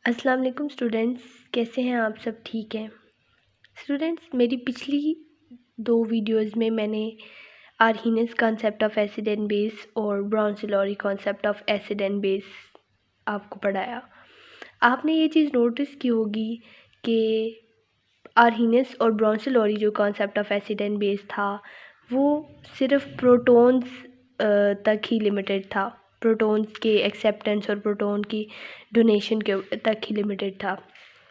अस्सलाम वालेकुम स्टूडेंट्स, कैसे हैं आप सब? ठीक हैं स्टूडेंट्स। मेरी पिछली 2 वीडियोस में मैंने Arrhenius concept of acid and base और ब्राउन-सिलौरी concept of acid and base आपको पढ़ाया। आपने ये चीज़ नोटिस की होगी कि आर्हीनियस और ब्राउन-सिलौरी जो concept of acid and base था वो सिर्फ प्रोटॉन्स तक ही लिमिटेड था। प्रोटॉन्स के एक्सेप्टेंस और प्रोटॉन की डोनेशन के तक ही लिमिटेड था।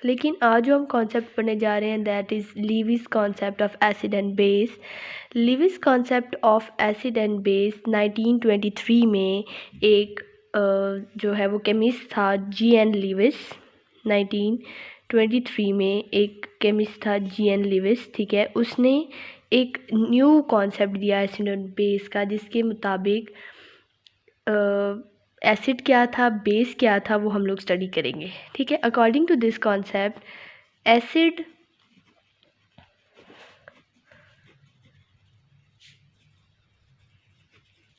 लेकिन आज जो हम कॉन्सेप्ट पढ़ने जा रहे हैं that is Lewis concept of acid and base. Lewis concept of acid and base 1923 में एक जो है वो केमिस्ट था जी.एन. लीविस। 1923 में एक केमिस्ट था जी.एन. लीविस, ठीक है। उसने एक न्यू कॉन्सेप्ट दिया एसिड एंड बेस का, जिसके मुताबिक एसिड क्या था, बेस क्या था, वो हम लोग स्टडी करेंगे, ठीक है। According to this concept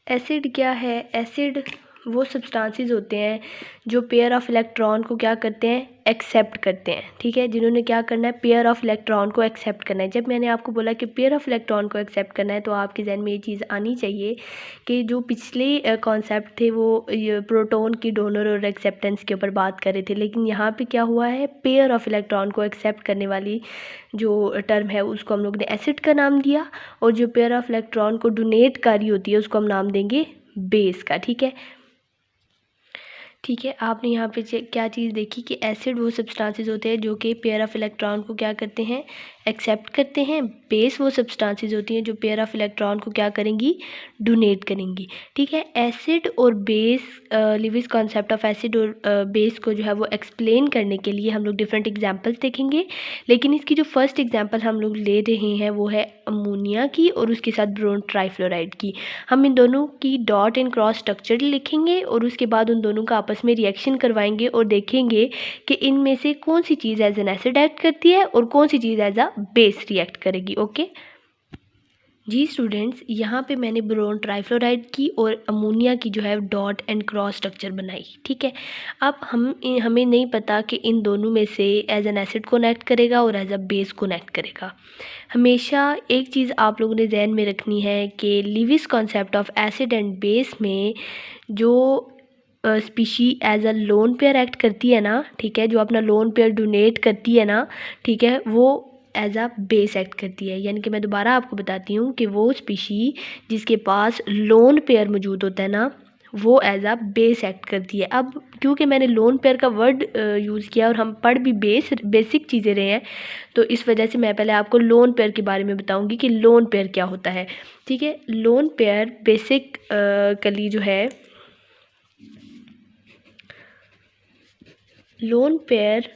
acid क्या है? एसिड वो सब्सटेंसेस होते हैं जो पेयर ऑफ इलेक्ट्रॉन को क्या करते हैं, एक्सेप्ट करते हैं, ठीक है। जिन्होंने क्या करना है, पेयर ऑफ इलेक्ट्रॉन को एक्सेप्ट करना है। जब मैंने आपको बोला कि पेयर ऑफ इलेक्ट्रॉन को एक्सेप्ट करना है तो आपके जहन में ये चीज़ आनी चाहिए कि जो पिछले कॉन्सेप्ट थे वो प्रोटॉन की डोनर और एक्सेप्टेंस के ऊपर बात कर रहे थे, लेकिन यहाँ पे क्या हुआ है, पेयर ऑफ इलेक्ट्रॉन को एक्सेप्ट करने वाली जो टर्म है उसको हम लोग ने एसिड का नाम दिया, और जो पेयर ऑफ इलेक्ट्रॉन को डोनेट कर रही होती है उसको हम नाम देंगे बेस का, ठीक है। ठीक है, आपने यहाँ पे क्या चीज़ देखी कि एसिड वो सब्सटेंसेस होते हैं जो कि पेयर ऑफ इलेक्ट्रॉन को क्या करते हैं, एक्सेप्ट करते हैं। बेस वो सब्सटेंसेस होती हैं जो पेयर ऑफ इलेक्ट्रॉन को क्या करेंगी, डोनेट करेंगी, ठीक है। एसिड और base, Lewis concept of acid और बेस को जो है वो एक्सप्लेन करने के लिए हम लोग डिफरेंट एग्जांपल्स देखेंगे, लेकिन इसकी जो फर्स्ट एग्जांपल हम लोग ले रहे हैं वो है अमोनिया की और उसके साथ बोरोन ट्राइफ्लोराइड की। हम इन दोनों की डॉट एंड क्रॉस स्ट्रक्चर लिखेंगे और उसके बाद उन दोनों का आपस में रिएक्शन करवाएंगे और देखेंगे कि इनमें से कौन सी चीज़ एज एन एसिड एक्ट करती है और कौन सी चीज़ एज अ बेस रिएक्ट करेगी। ओके जी स्टूडेंट्स, यहाँ पे मैंने बोरोन ट्राइफ्लोराइड की और अमोनिया की जो है डॉट एंड क्रॉस स्ट्रक्चर बनाई, ठीक है। अब हमें नहीं पता कि इन दोनों में से एज एन एसिड कौन एक्ट करेगा और एज अ बेस कौन एक्ट करेगा। हमेशा एक चीज़ आप लोगों ने जहन में रखनी है कि Lewis concept of acid and base में जो species as a lone pair act करती है ना, ठीक है, जो अपना लोन पेयर डोनेट करती है ना, ठीक है, वो एज अ बेस एक्ट करती है। यानी कि मैं दोबारा आपको बताती हूँ कि वो स्पीशी जिसके पास लोन पेयर मौजूद होता है ना, वो एज अ बेस एक्ट करती है। अब क्योंकि मैंने लोन पेयर का वर्ड यूज़ किया और हम पढ़ भी बेसिक चीज़ें रहे हैं, तो इस वजह से मैं पहले आपको लोन पेयर के बारे में बताऊंगी कि लोन पेयर क्या होता है, ठीक है। लोन पेयर बेसिक कली जो है, लोन पेयर,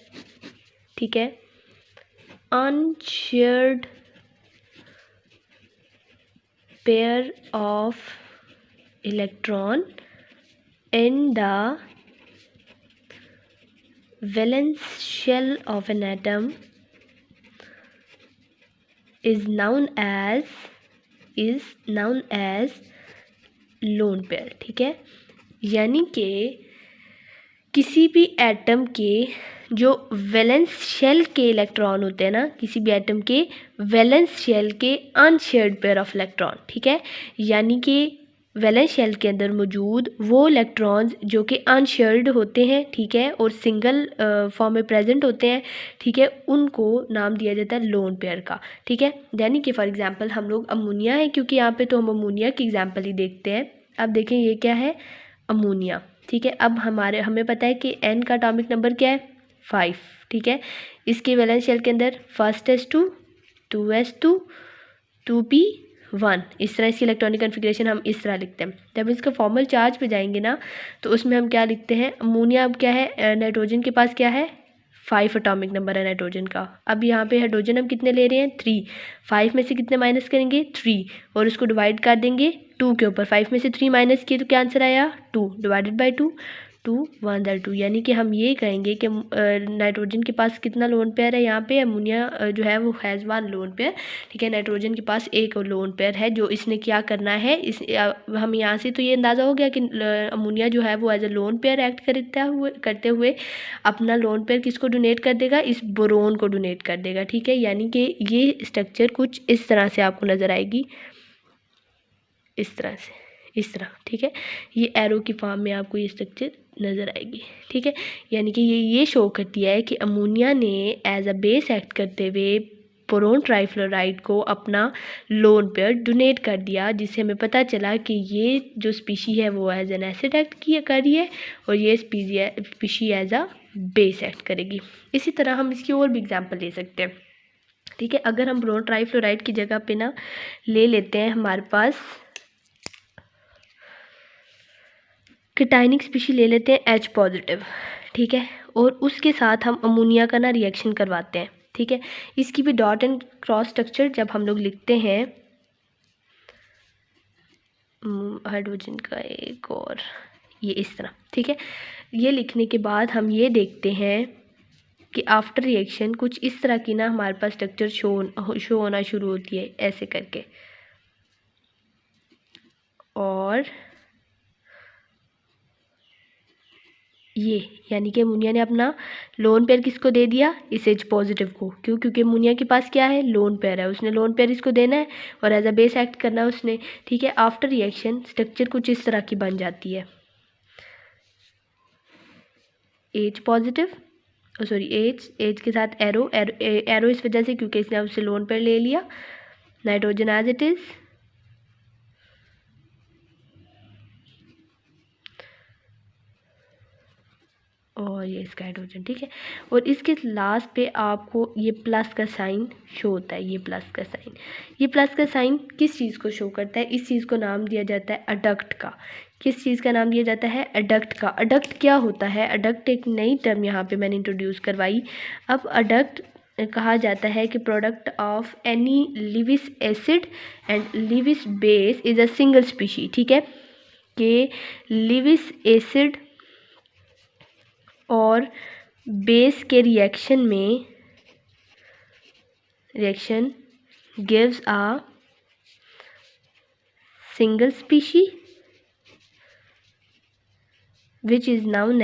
ठीक है, unshared pair of electron in the valence shell of an atom is known as lone pair, ठीक है। यानी कि किसी भी एटम के जो वैलेंस शेल के इलेक्ट्रॉन होते हैं ना, किसी भी एटम के वैलेंस शेल के अनशेयर्ड पेयर ऑफ इलेक्ट्रॉन, ठीक है, यानी कि वैलेंस शेल के अंदर मौजूद वो इलेक्ट्रॉन्स जो कि अनशेयर्ड होते हैं, ठीक है, और सिंगल फॉर्म में प्रेजेंट होते हैं, ठीक है, उनको नाम दिया जाता है लोन पेयर का, ठीक है। यानी कि फॉर एग्जांपल हम लोग अमोनिया है, क्योंकि यहाँ पे तो हम अमोनिया की एग्जांपल ही देखते हैं। अब देखें ये क्या है, अमोनिया, ठीक है। अब हमें पता है कि एन का एटॉमिक नंबर क्या है, 5, ठीक है। इसके वैलेंस शेल के अंदर फर्स्ट S2, 2S2, 2p1, इस तरह इसकी इलेक्ट्रॉनिक कन्फिग्रेशन हम इस तरह लिखते हैं। जब इसका फॉर्मल चार्ज पे जाएंगे ना तो उसमें हम क्या लिखते हैं, अमोनिया अब क्या है, नाइट्रोजन के पास क्या है, 5 एटॉमिक नंबर है नाइट्रोजन का। अब यहाँ पे हाइड्रोजन हम कितने ले रहे हैं, 3, 5 में से कितने माइनस करेंगे, 3, और इसको डिवाइड कर देंगे 2 के ऊपर। 5 में से 3 माइनस किए तो क्या आंसर आया, 2 डिवाइडेड बाई 2, 1s2 यानी कि हम ये कहेंगे कि नाइट्रोजन के पास कितना लोन पेयर है, यहाँ पे अमोनिया जो है वो हैज़ 1 लोन पेयर, ठीक है। नाइट्रोजन के पास एक लोन पेयर है, जो इसने क्या करना है, इस हम यहाँ से तो ये अंदाज़ा हो गया कि अमोनिया जो है वो as a lone pair act करते हुए अपना लोन पेयर किसको डोनेट कर देगा, इस बोरोन को डोनेट कर देगा, ठीक है। यानी कि ये स्ट्रक्चर कुछ इस तरह से आपको नज़र आएगी, इस तरह से, इस तरह, ठीक है। ये एरो की फॉर्म में आपको ये स्ट्रक्चर नज़र आएगी, ठीक है। यानी कि ये शो करती है कि अमोनिया ने एज अ बेस एक्ट करते हुए बोरोन ट्राइफ्लोराइड को अपना लोन पेयर डोनेट कर दिया, जिससे हमें पता चला कि ये जो स्पीशी है वो एज एन एसिड एक्ट कर रही है और ये species as a base act करेगी। इसी तरह हम इसकी और भी एग्जांपल ले सकते हैं, ठीक है। अगर हम बोरोन ट्राइफ्लोराइड की जगह पे ना ले लेते हैं हमारे पास केटाइनिक स्पीशी ले लेते हैं H पॉजिटिव, ठीक है, और उसके साथ हम अमोनिया का ना रिएक्शन करवाते हैं, ठीक है। इसकी भी डॉट एंड क्रॉस स्ट्रक्चर जब हम लोग लिखते हैं हाइड्रोजन का एक और ये इस तरह, ठीक है। ये लिखने के बाद हम ये देखते हैं कि आफ्टर रिएक्शन कुछ इस तरह की ना हमारे पास स्ट्रक्चर शो होना शुरू होती है, ऐसे करके। और ये यानी कि अमोनिया ने अपना लोन पेयर किसको दे दिया, इस H पॉजिटिव को। क्यों? क्योंकि अमोनिया के पास क्या है, लोन पेयर है, उसने लोन पेयर इसको देना है और एज अ बेस एक्ट करना है उसने, ठीक है। आफ्टर रिएक्शन स्ट्रक्चर कुछ इस तरह की बन जाती है, H पॉजिटिव, सॉरी H के साथ एरो इस वजह से क्योंकि इसने उससे लोन पेयर ले लिया, नाइट्रोजन एज इट इज़, और ये इसका हाइड्रोजन, ठीक है। और इसके लास्ट पे आपको ये प्लस का साइन शो होता है, ये प्लस का साइन। ये प्लस का साइन किस चीज़ को शो करता है, इस चीज़ को नाम दिया जाता है अडक्ट का। किस चीज़ का नाम दिया जाता है, अडक्ट का। अडक्ट क्या होता है, अडक्ट एक नई टर्म यहाँ पे मैंने इंट्रोड्यूस करवाई। अब अडक्ट कहा जाता है कि product of any Lewis acid and Lewis base is a single species, ठीक है। कि लिविस एसिड और बेस के reaction gives a single species which is known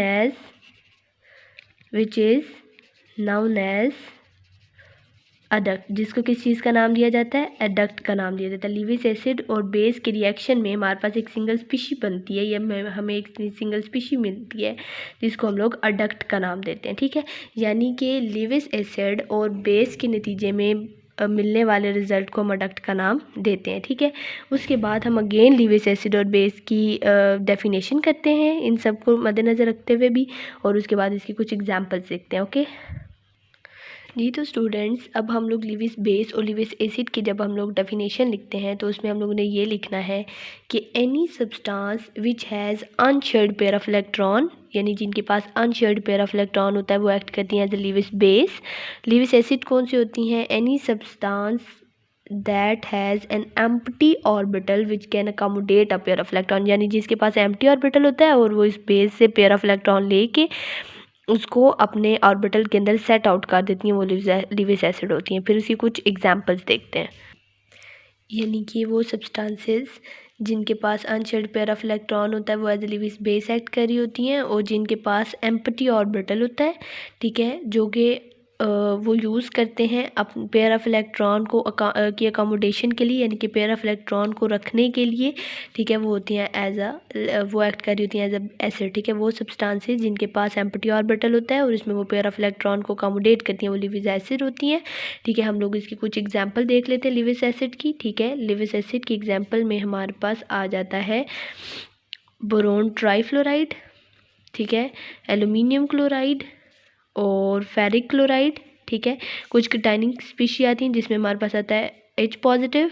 as adduct, जिसको किस चीज़ का नाम दिया जाता है, एडक्ट का नाम दिया जाता है। लिविस एसिड और बेस के रिएक्शन में हमारे पास एक सिंगल स्पीशी बनती है, या हमें एक सिंगल स्पीशी मिलती है जिसको हम लोग अडक्ट का नाम देते हैं, ठीक है। यानी कि लिविस एसिड और बेस के नतीजे में मिलने वाले रिज़ल्ट को हम अडक्ट का नाम देते हैं, ठीक है। उसके बाद हम अगेन लिविस एसिड और बेस की डेफिनेशन करते हैं, इन सब को मद्देनज़र रखते हुए भी, और उसके बाद इसकी कुछ एग्जांपल्स देखते हैं, ओके जी। तो स्टूडेंट्स, अब हम लोग लिविस बेस और लिविस एसिड की जब हम लोग डेफिनेशन लिखते हैं तो उसमें हम लोगों ने ये लिखना है कि any substance which has unshared pair of electron, यानी जिनके पास अनशेयर्ड पेयर ऑफ इलेक्ट्रॉन होता है वो एक्ट करती हैं as a Lewis base. Lewis acid कौन सी होती हैं, any substance that has an empty orbital which can accommodate a pair of electron, यानी जिसके पास एम्प्टी ऑर्बिटल होता है और वो इस बेस से पेयर ऑफ इलेक्ट्रॉन लेके उसको अपने ऑर्बिटल के अंदर सेट आउट कर देती हैं, वो लिविस एसिड होती हैं। फिर उसकी कुछ एग्जांपल्स देखते हैं, यानी कि वो सब्सटेंसेस जिनके पास अनशेयर्ड पेयर ऑफ इलेक्ट्रॉन होता है वो as a Lewis base act कर रही होती हैं, और जिनके पास एम्प्टी ऑर्बिटल होता है, ठीक है, जो कि वो यूज़ करते हैं अप पेयर ऑफ इलेक्ट्रॉन को की अकोमोडेशन के लिए, यानी कि पेयर ऑफ इलेक्ट्रॉन को रखने के लिए, ठीक है, वो होती हैं वो एक्ट कर रही होती हैं एज अ एसिड, ठीक है। वो सब्सटेंसेस जिनके पास एम्प्टी ऑर्बिटल होता है और इसमें वो पेयर ऑफ इलेक्ट्रॉन को अकोमोडेट करती हैं वो लिविस एसिड होती हैं, ठीक है। हम लोग इसकी कुछ एग्जांपल देख लेते हैं लिविस एसिड की, ठीक है। लिविस एसिड की एग्जांपल में हमारे पास आ जाता है बोरोन ट्राइफ्लोराइड, ठीक है, एल्युमिनियम क्लोराइड और फेरिक क्लोराइड, ठीक है। कुछ केटाइनिक स्पीशी आती हैं जिसमें हमारे पास आता है H positive,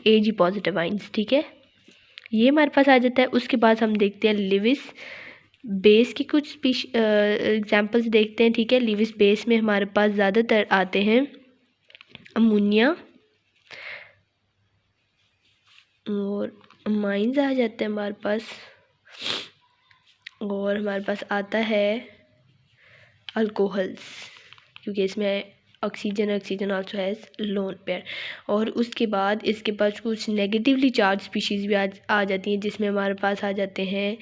Ag positive ions, ठीक है, ये हमारे पास आ जाता है। उसके बाद हम देखते हैं लिविस बेस की कुछ एग्जांपल्स देखते हैं, ठीक है। लिविस बेस में हमारे पास ज़्यादातर आते हैं अमोनिया और अमाइंस आ जाते हैं हमारे पास, और हमारे पास आता है अल्कोहल्स, क्योंकि इसमें oxygen also has lone pair. और उसके बाद इसके पास कुछ नेगेटिवली चार्ज स्पीशीज़ भी आ जाती हैं, जिसमें हमारे पास आ जाते हैं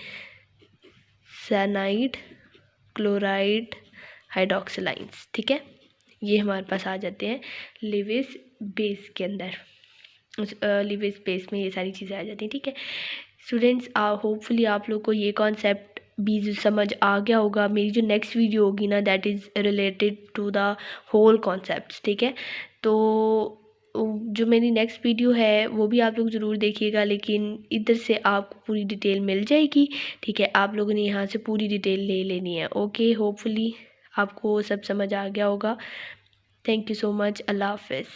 साइनाइड, क्लोराइड, हाइड्रोक्सिलाइंस। ठीक है, ये हमारे पास आ जाते हैं लिविस बेस के अंदर। उस लिविस बेस में ये सारी चीज़ें आ जाती हैं। ठीक है स्टूडेंट्स, होपफुली आप लोग को ये कॉन्सेप्ट भी समझ आ गया होगा। मेरी जो नेक्स्ट वीडियो होगी ना, that is related to the whole concepts. ठीक है, तो जो मेरी नेक्स्ट वीडियो है वो भी आप लोग ज़रूर देखिएगा, लेकिन इधर से आपको पूरी डिटेल मिल जाएगी। ठीक है, आप लोगों ने यहाँ से पूरी डिटेल ले लेनी है। ओके, होपफुली आपको सब समझ आ गया होगा। Thank you so much. अल्लाह हाफ़िज़।